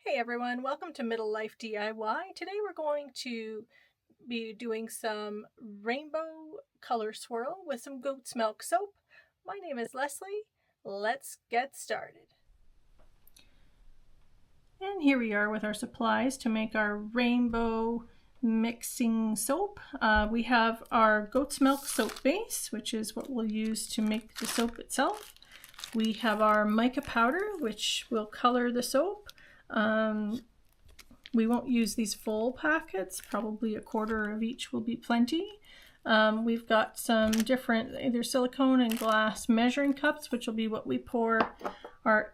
Hey everyone, welcome to Middle Life DIY. Today we're going to be doing some rainbow color swirl with some goat's milk soap. My name is Leslie. Let's get started. And here we are with our supplies to make our rainbow mixing soap. We have our goat's milk soap base, which is what we'll use to make the soap itself. We have our mica powder, which will color the soap. We won't use these full packets, probably a quarter of each will be plenty. We've got some different either silicone and glass measuring cups, which will be what we pour our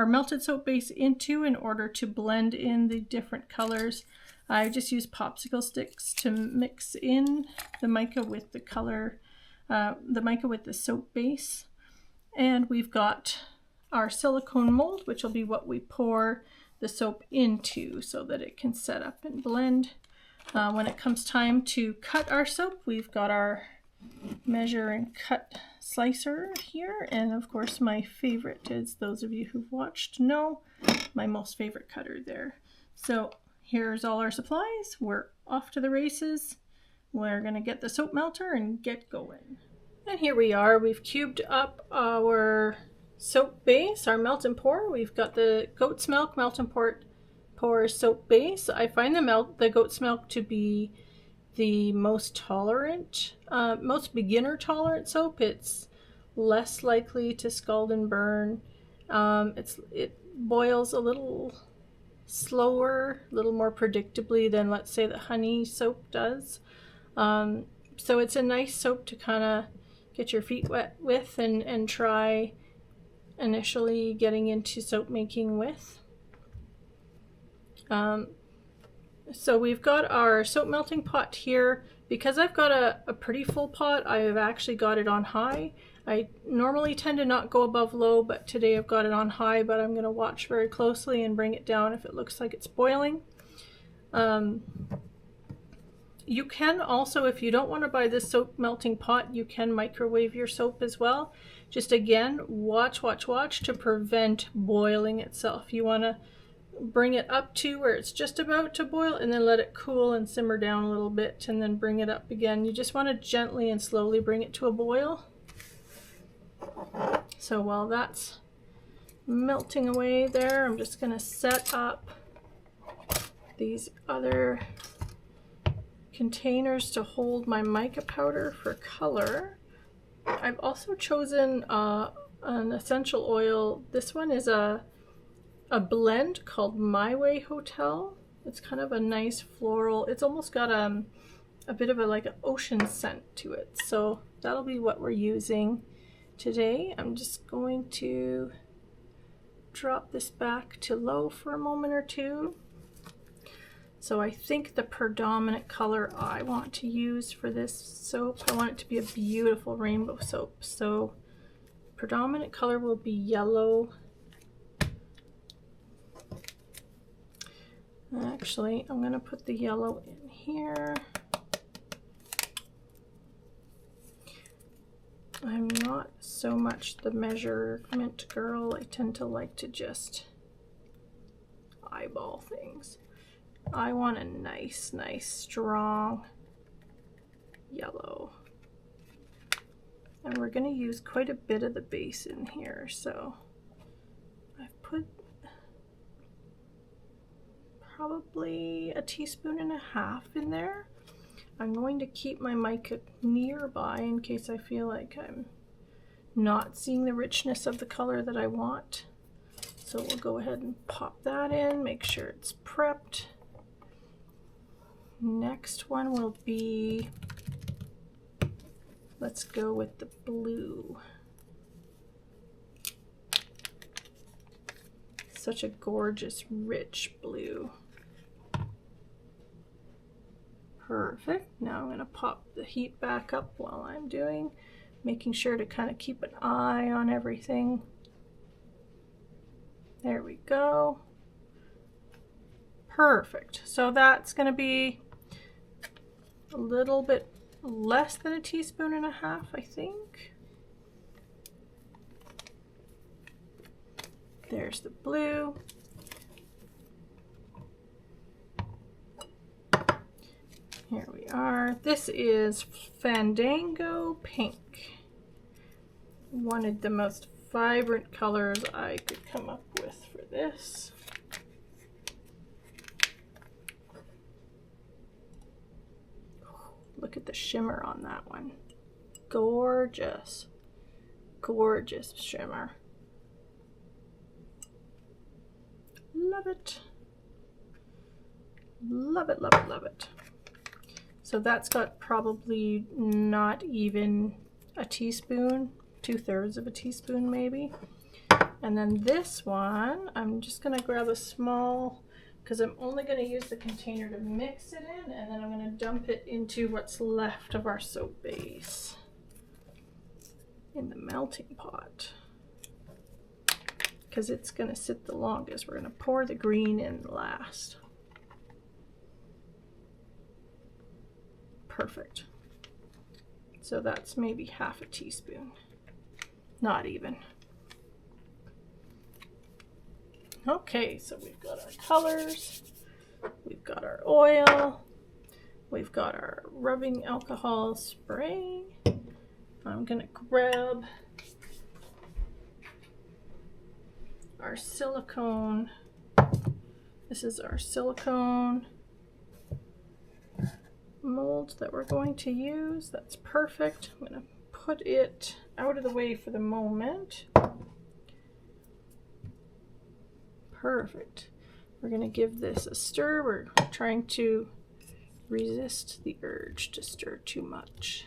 melted soap base into in order to blend in the different colors. I just use popsicle sticks to mix in the mica with the color, the mica with the soap base. And we've got our silicone mold, which will be what we pour the soap into so that it can set up and blend. When it comes time to cut our soap, we've got our measure and cut slicer here, and of course my favorite, as those of you who've watched know, my most favorite cutter there. So here's all our supplies. We're off to the races. We're going to get the soap melter and get going. And here we are. We've cubed up our soap base, our melt and pour. We've got the goat's milk melt and pour soap base. I find the goat's milk to be the most tolerant, most beginner tolerant soap. It's less likely to scald and burn. It boils a little slower, a little more predictably than, let's say, the honey soap does. So it's a nice soap to kind of get your feet wet with and try initially getting into soap making with. So we've got our soap melting pot here. Because I've got a pretty full pot, I've actually got it on high. I normally tend to not go above low, but today I've got it on high, but I'm going to watch very closely and bring it down if it looks like it's boiling. You can also, if you don't want to buy this soap melting pot, you can microwave your soap as well. Just again, watch to prevent boiling itself. You want to bring it up to where it's just about to boil and then let it cool and simmer down a little bit and then bring it up again. You just want to gently and slowly bring it to a boil. So while that's melting away there, I'm just going to set up these other containers to hold my mica powder for color. I've also chosen an essential oil. This one is a blend called My Way Hotel. It's kind of a nice floral. It's almost got a bit of like an ocean scent to it. So that'll be what we're using today. I'm just going to drop this back to low for a moment or two. So I think the predominant color I want to use for this soap, I want it to be a beautiful rainbow soap. So predominant color will be yellow. Actually, I'm going to put the yellow in here. I'm not so much the measurement girl. I tend to like to just eyeball things. I want a nice strong yellow. And we're going to use quite a bit of the base in here. So I've put probably 1.5 teaspoons in there. I'm going to keep my mica nearby in case I feel like I'm not seeing the richness of the color that I want. So we'll go ahead and pop that in, make sure it's prepped. Next one will be, let's go with the blue. Such a gorgeous, rich blue. Perfect. Now I'm going to pop the heat back up while I'm doing, making sure to kind of keep an eye on everything. There we go. Perfect. So that's going to be a little bit less than 1.5 teaspoons, I think. There's the blue. Here we are. This is Fandango Pink. Wanted the most vibrant colors I could come up with for this. Look at the shimmer on that one. Gorgeous. Gorgeous shimmer. Love it. Love it, love it, love it. So that's got probably not even a teaspoon, 2/3 of a teaspoon maybe. And then this one, I'm just gonna grab a small, because I'm only gonna use the container to mix it in, and then I'm gonna dump it into what's left of our soap base in the melting pot. Because it's gonna sit the longest. We're gonna pour the green in last. Perfect. So that's maybe half a teaspoon. Not even. Okay, so we've got our colors, we've got our oil, we've got our rubbing alcohol spray. I'm gonna grab our silicone. This is our silicone mold that we're going to use. That's perfect. I'm going to put it out of the way for the moment. Perfect. We're going to give this a stir. We're trying to resist the urge to stir too much.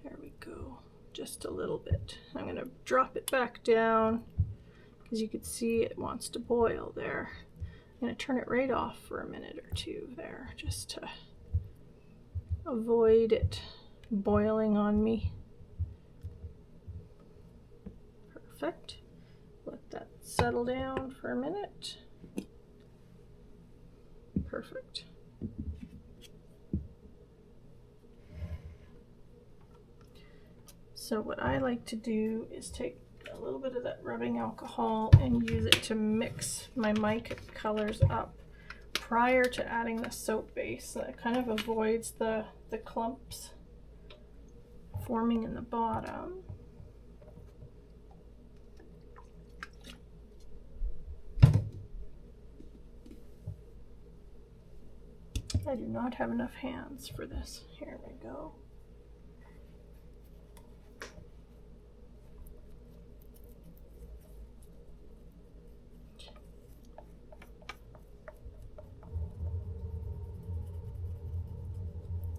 There we go. Just a little bit. I'm going to drop it back down because you can see it wants to boil there. I'm going to turn it right off for a minute or two there, just to avoid it boiling on me. Perfect. Let that settle down for a minute. Perfect. So what I like to do is take a little bit of that rubbing alcohol and use it to mix my mica colors up prior to adding the soap base. So it kind of avoids the clumps forming in the bottom. I do not have enough hands for this. Here we go.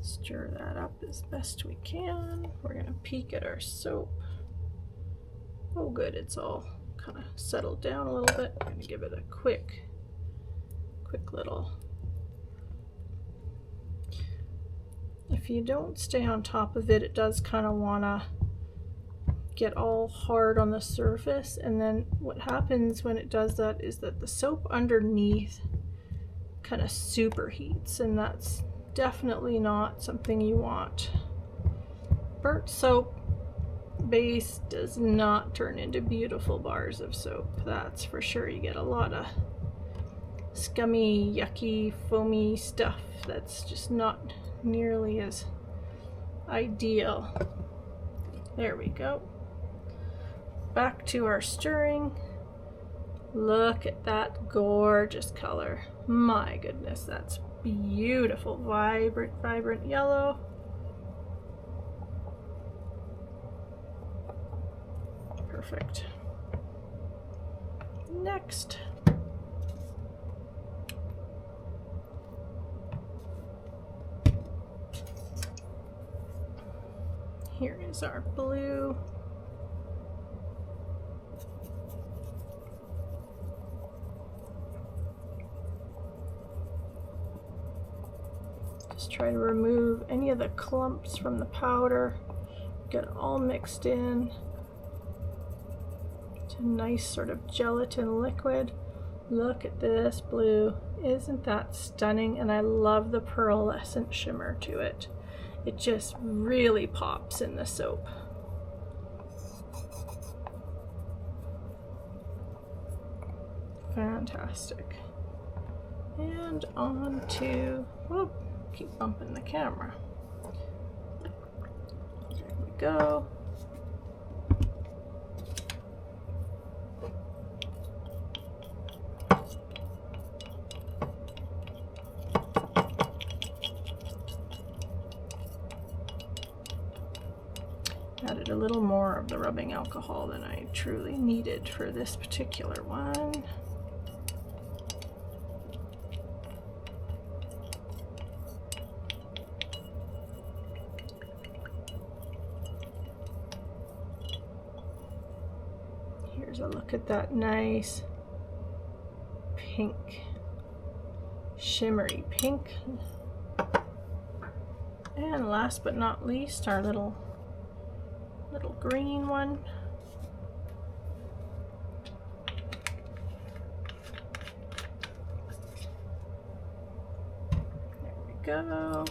Stir that up as best we can. We're going to peek at our soap. Oh good, it's all kind of settled down a little bit. I'm going to give it a quick little. If you don't stay on top of it, it does kind of want to get all hard on the surface, and then what happens when it does that is that the soap underneath kind of superheats, and that's definitely not something you want. Burnt soap base does not turn into beautiful bars of soap, that's for sure. You get a lot of scummy, yucky, foamy stuff that's just not nearly as ideal. There we go. Back to our stirring. Look at that gorgeous color. My goodness, that's beautiful. Vibrant yellow. Perfect. Next. Here is our blue. Just try to remove any of the clumps from the powder. Get it all mixed in. It's a nice sort of gelatin liquid. Look at this blue. Isn't that stunning? And I love the pearlescent shimmer to it. It just really pops in the soap. Fantastic. And on to, whoop, keep bumping the camera. There we go. Added a little more of the rubbing alcohol than I truly needed for this particular one. Here's a look at that nice pink, shimmery pink. And last but not least, our little green one. There we go.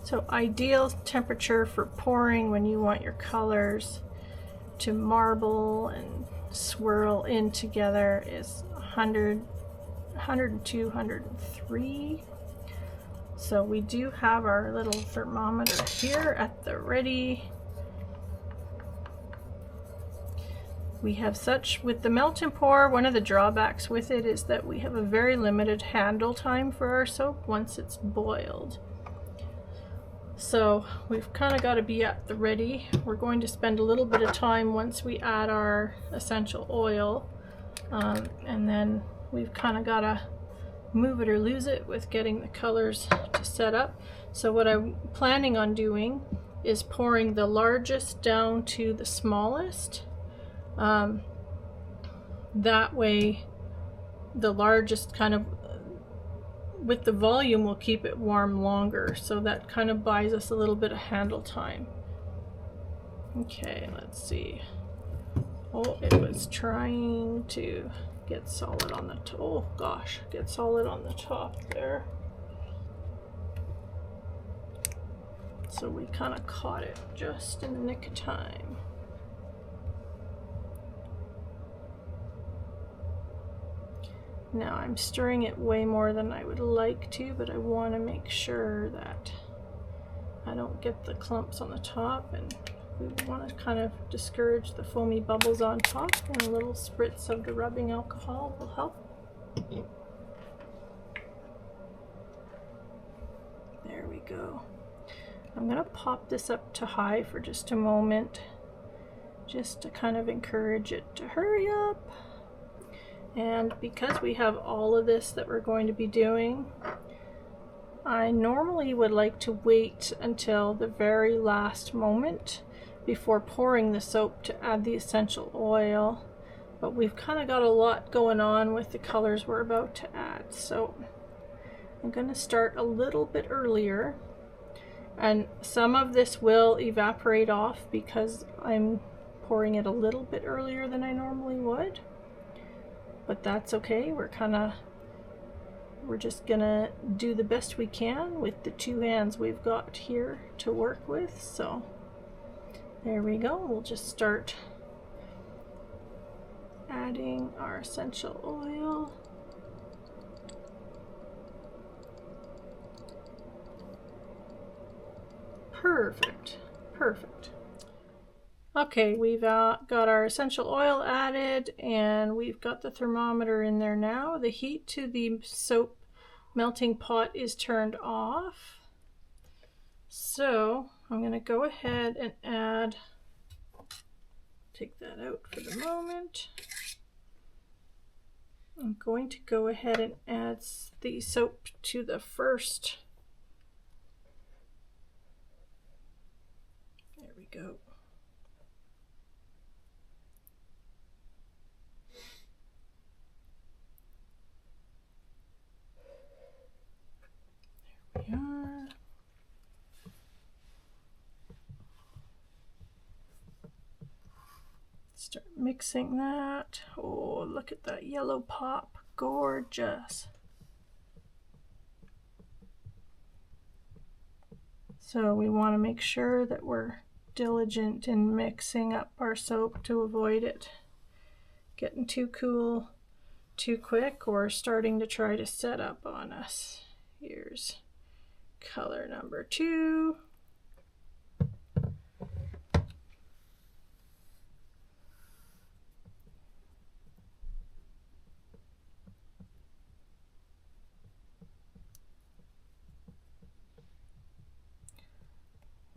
So ideal temperature for pouring when you want your colors to marble and swirl in together is 100, 102, 103. So we do have our little thermometer here at the ready. We have such, with the melt and pour, one of the drawbacks with it is that we have a very limited handle time for our soap once it's boiled. So we've kind of got to be at the ready. We're going to spend a little bit of time once we add our essential oil, and then we've kind of got to move it or lose it with getting the colors to set up. So what I'm planning on doing is pouring the largest down to the smallest. That way the largest kind of, with the volume, will keep it warm longer, so that kind of buys us a little bit of handle time. Okay, let's see. Oh, it was trying to get solid on the top. Oh gosh, get solid on the top there. So we kind of caught it just in the nick of time. Now I'm stirring it way more than I would like to, but I want to make sure that I don't get the clumps on the top, and we want to kind of discourage the foamy bubbles on top, and a little spritz of the rubbing alcohol will help. There we go. I'm going to pop this up to high for just a moment, just to kind of encourage it to hurry up. And because we have all of this that we're going to be doing, I normally would like to wait until the very last moment before pouring the soap to add the essential oil, but we've kind of got a lot going on with the colors we're about to add, so I'm going to start a little bit earlier, and some of this will evaporate off because I'm pouring it a little bit earlier than I normally would, but that's okay. We're just gonna do the best we can with the two hands we've got here to work with. So there we go. We'll just start adding our essential oil. Perfect, perfect. Okay, we've got our essential oil added, and we've got the thermometer in there now. The heat to the soap melting pot is turned off. So I'm going to go ahead and add, take that out for the moment. I'm going to go ahead and add the soap to the first. There we go. There we are. Start mixing that. Oh, look at that yellow pop. Gorgeous. So we want to make sure that we're diligent in mixing up our soap to avoid it getting too cool too quick or starting to try to set up on us. Here's color number 2.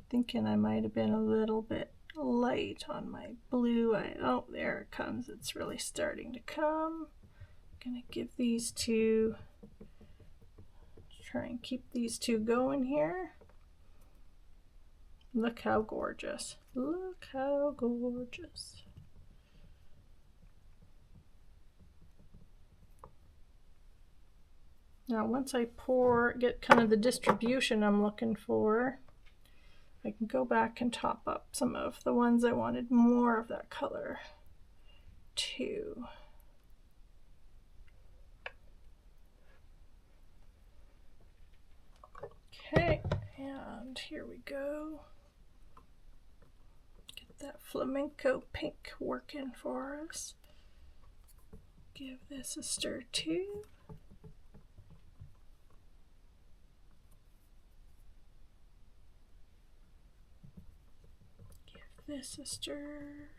Thinking I might have been a little bit light on my blue. Oh, there it comes. It's really starting to come. I'm gonna give these two, try and keep these two going here. Look how gorgeous. Look how gorgeous. Now once I get kind of the distribution I'm looking for, I can go back and top up some of the ones I wanted more of that color too. Okay, and here we go. Get that flamenco pink working for us. Give this a stir too. This a stir.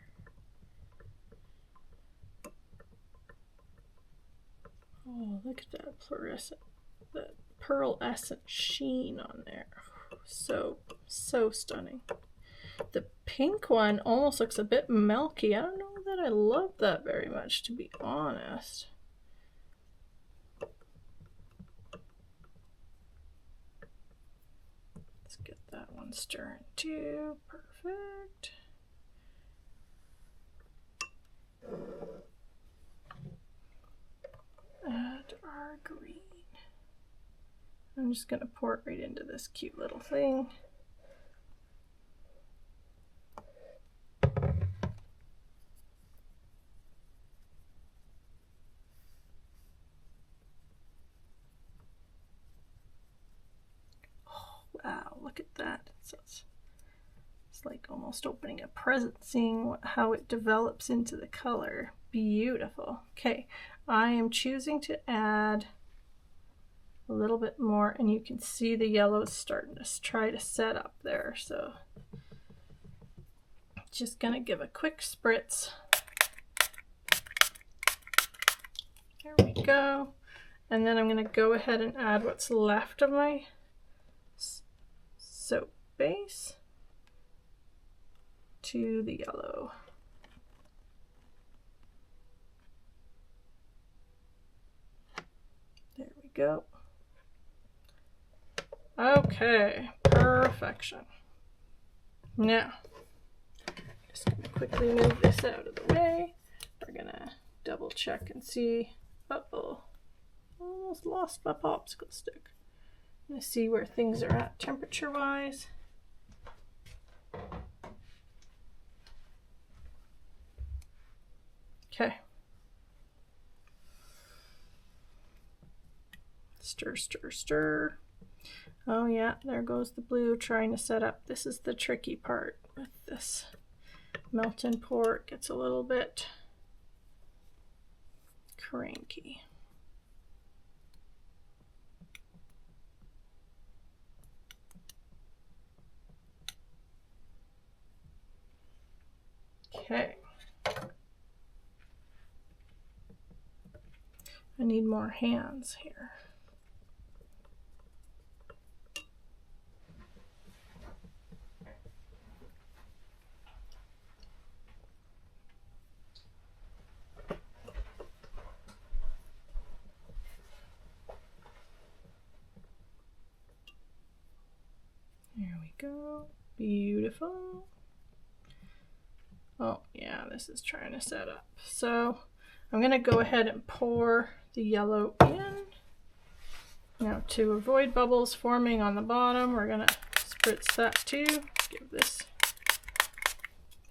Oh, look at that fluorescent, that pearlescent sheen on there. So stunning. The pink one almost looks a bit milky. I don't know that I love that very much, to be honest. Let's get that one stirring too. Perfect. Add our green. I'm just going to pour it right into this cute little thing. Oh, wow, look at that. It's like almost opening a present, seeing how it develops into the color. Beautiful. Okay, I am choosing to add a little bit more, and you can see the yellow is starting to try to set up there. So just gonna give a quick spritz. There we go. And then I'm gonna go ahead and add what's left of my soap base to the yellow. There we go. Okay, perfection. Now, just gonna quickly move this out of the way. We're gonna double check and see. Uh-oh, almost lost my popsicle stick. I'm gonna see where things are at temperature-wise. Okay. Stir, stir, stir. Oh yeah, there goes the blue trying to set up. This is the tricky part with this melt and pour. It gets a little bit cranky. Okay. I need more hands here. There we go. Beautiful. Oh yeah, this is trying to set up. So I'm going to go ahead and pour the yellow in. Now to avoid bubbles forming on the bottom, we're going to spritz that too. Give this,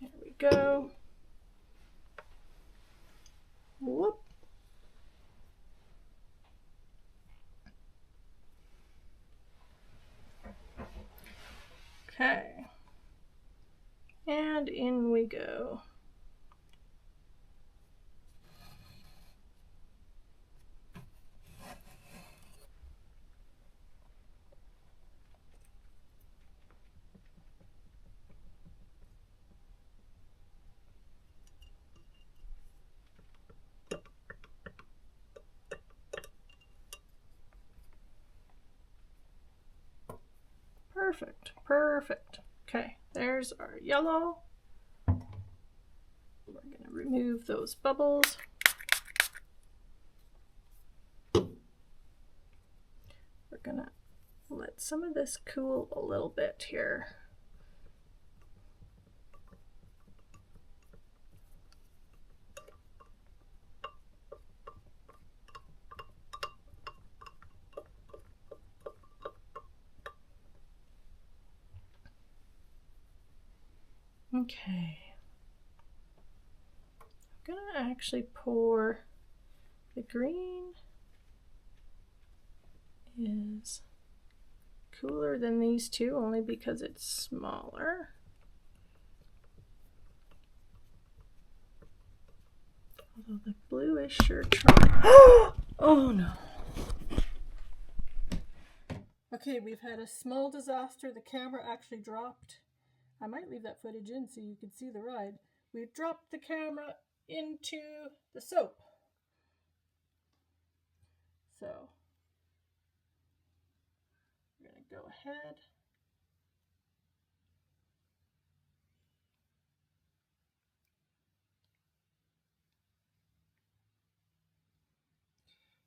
there we go. Whoop. Okay. And in we go. Perfect, perfect. Okay, there's our yellow. We're going to remove those bubbles. We're going to let some of this cool a little bit here. Okay. I'm going to actually pour the green is cooler than these two only because it's smaller. Although the blue is sure trying. Oh no. Okay, we've had a small disaster. The camera actually dropped. I might leave that footage in so you can see the ride. We've dropped the camera into the soap. So we're going to go ahead.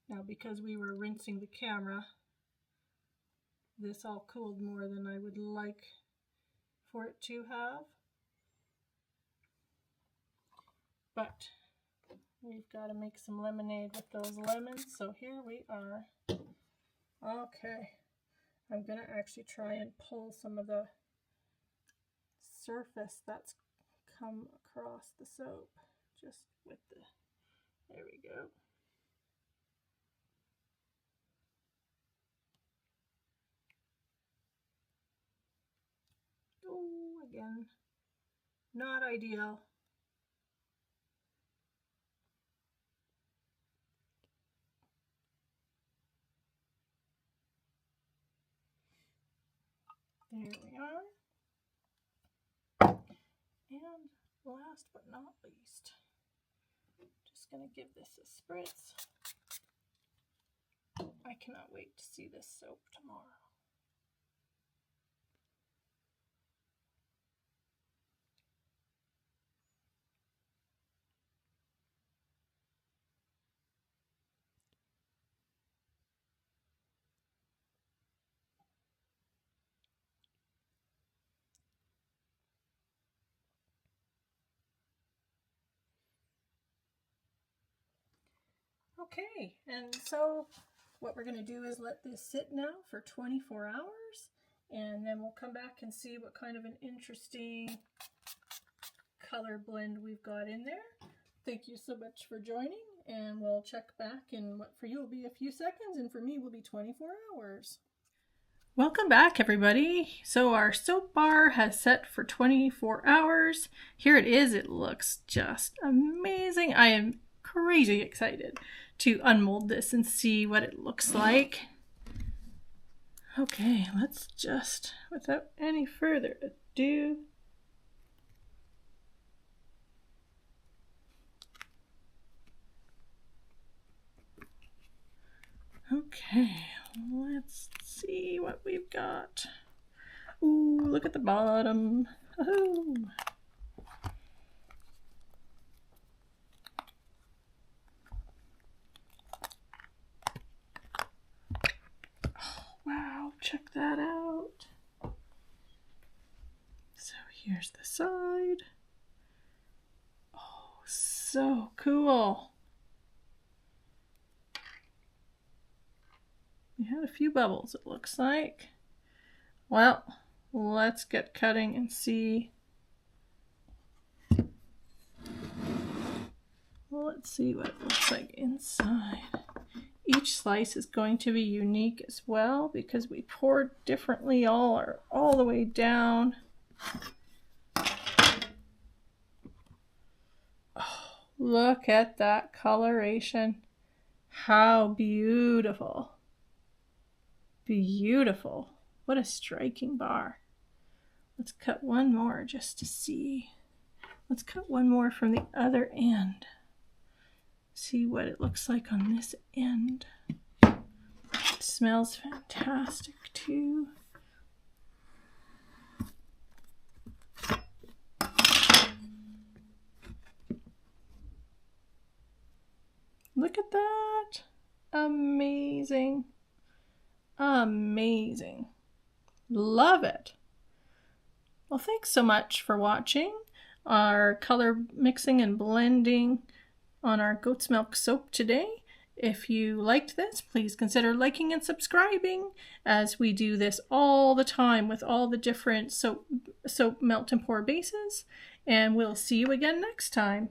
Now, because we were rinsing the camera, this all cooled more than I would like for it to have. But we've got to make some lemonade with those lemons. So here we are. Okay. I'm going to actually try and pull some of the surface that's come across the soap. Just with the, there we go. Oh, again, not ideal. There we are. And last but not least, just going to give this a spritz. I cannot wait to see this soap tomorrow. Okay, and so what we're going to do is let this sit now for 24 hours, and then we'll come back and see what kind of an interesting color blend we've got in there. Thank you so much for joining, and we'll check back, and what for you will be a few seconds, and for me will be 24 hours. Welcome back, everybody. So our soap bar has set for 24 hours. Here it is. It looks just amazing. I am crazy excited to unmold this and see what it looks like. Okay, let's just, without any further ado, okay, let's see what we've got. Ooh, look at the bottom. Oh. Wow, check that out. So here's the side. Oh, so cool. We had a few bubbles, it looks like. Well, let's get cutting and see. Well, let's see what it looks like inside. Each slice is going to be unique as well because we poured differently all the way down. Oh, look at that coloration. How beautiful. Beautiful. What a striking bar. Let's cut one more just to see. Let's cut one more from the other end. See what it looks like on this end. It smells fantastic too. Look at that. Amazing. Amazing. Love it. Well, thanks so much for watching our color mixing and blending on our goat's milk soap today. If you liked this, please consider liking and subscribing, as we do this all the time with all the different soap melt and pour bases. And we'll see you again next time.